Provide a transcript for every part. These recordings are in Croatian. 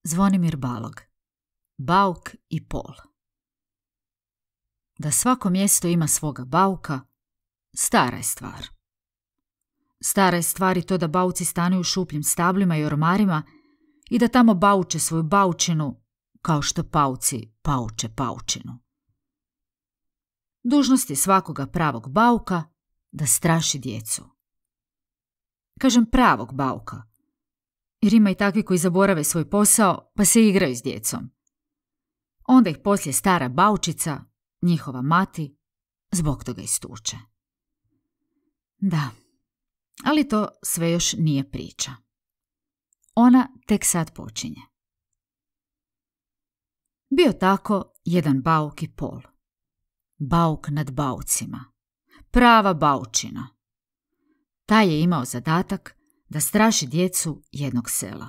Zvonimir Balog. Bauk i pol. Da svako mjesto ima svoga bauka, stara je stvar. Stara je stvar i to da bauci stanuju u šupljim stablima i ormarima i da tamo bauče svoju baučinu kao što pauci pauče paučinu. Dužnost je svakoga pravog bauka da straši djecu. Kažem pravog bauka, jer ima i takvi koji zaborave svoj posao pa se igraju s djecom. Onda ih poslije stara baučica, njihova mati, zbog toga istuče. Da, ali to sve još nije priča. Ona tek sad počinje. Bio tako jedan bauk i pol. Bauk nad baucima. Prava baučina. Taj je imao zadatak da straši djecu jednog sela.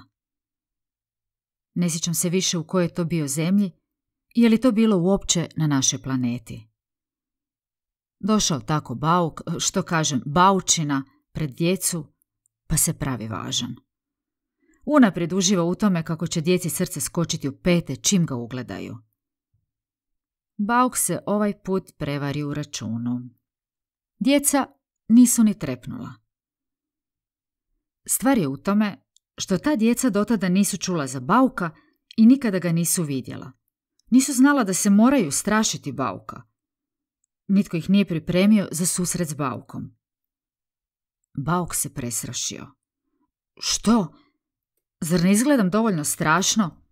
Ne sjećam se više u kojoj je to bio zemlji, je li to bilo uopće na našoj planeti. Došao tako bauk, što kažem, baučina, pred djecu, pa se pravi važan. Unaprijed uživa u tome kako će djeci srce skočiti u pete čim ga ugledaju. Bauk se ovaj put prevari u računu. Djeca nisu ni trepnula. Stvar je u tome što ta djeca dotada nisu čula za bauka i nikada ga nisu vidjela. Nisu znala da se moraju strašiti bauka. Nitko ih nije pripremio za susret s baukom. Bauk se presrašio. Što? Zar ne izgledam dovoljno strašno?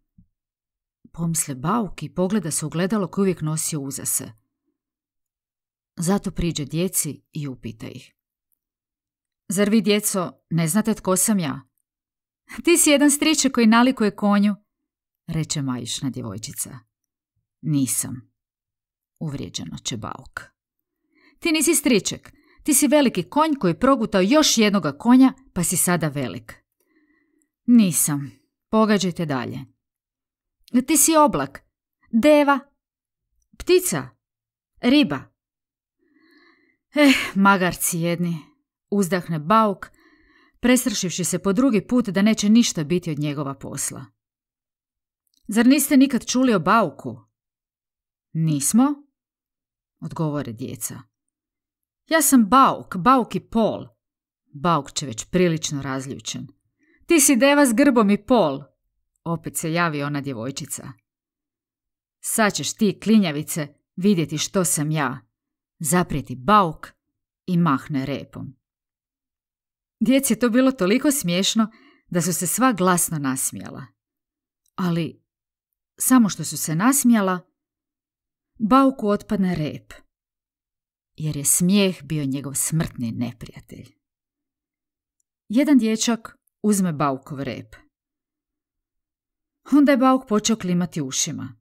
Pomisle bauk i pogleda se u ogledalo koje uvijek nosio uza se. Zato priđe djeci i upita ih. Zar vi, djeco, ne znate tko sam ja? Ti si jedan striček koji nalikuje konju, reče Majišna djevojčica. Nisam, uvrijeđeno će bauk. Ti nisi striček, ti si veliki konj koji je progutao još jednoga konja, pa si sada velik. Nisam, pogađajte dalje. Ti si oblak, deva, ptica, riba. Magarci jedni, uzdahne bauk, prestrašivši se po drugi put da neće ništa biti od njegova posla. Zar niste nikad čuli o bauku? Nismo, odgovore djeca. Ja sam bauk i pol. Bauk će već prilično razljučen. Ti si deva s grbom i pol, opet se javi ona djevojčica. Sad ćeš ti, klinjavice, vidjeti što sam ja, zaprijeti bauk i mahne repom. Djeci je to bilo toliko smiješno da su se sva glasno nasmijala. Ali, samo što su se nasmijala, bauku otpadne rep, jer je smijeh bio njegov smrtni neprijatelj. Jedan dječak uzme baukov rep. Onda je bauk počeo klimati ušima.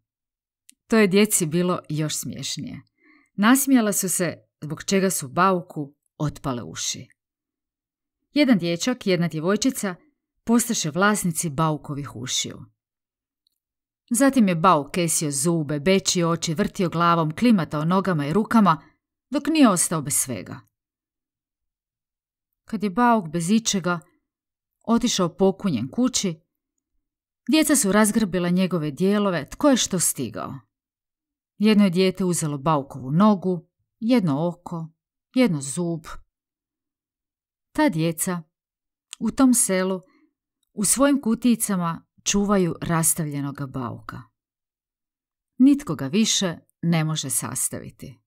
To je djeci bilo još smiješnije. Nasmijala su se, zbog čega su bauku otpale uši. Jedan dječak i jedna djevojčica postaše vlasnici baukovih ušiju. Zatim je bauk kesio zube, bečio oči, vrtio glavom, klimatao nogama i rukama, dok nije ostao bez svega. Kad je bauk bez ičega otišao pokunjen kući, djeca su razgrbila njegove dijelove, tko je što stigao. Jedno je dijete uzelo baukovu nogu, jedno oko, jedno zub. Ta djeca u tom selu u svojim kutijicama čuvaju rastavljenoga bauka. Nitko ga više ne može sastaviti.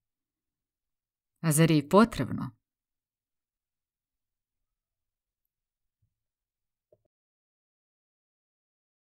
A zar je i potrebno?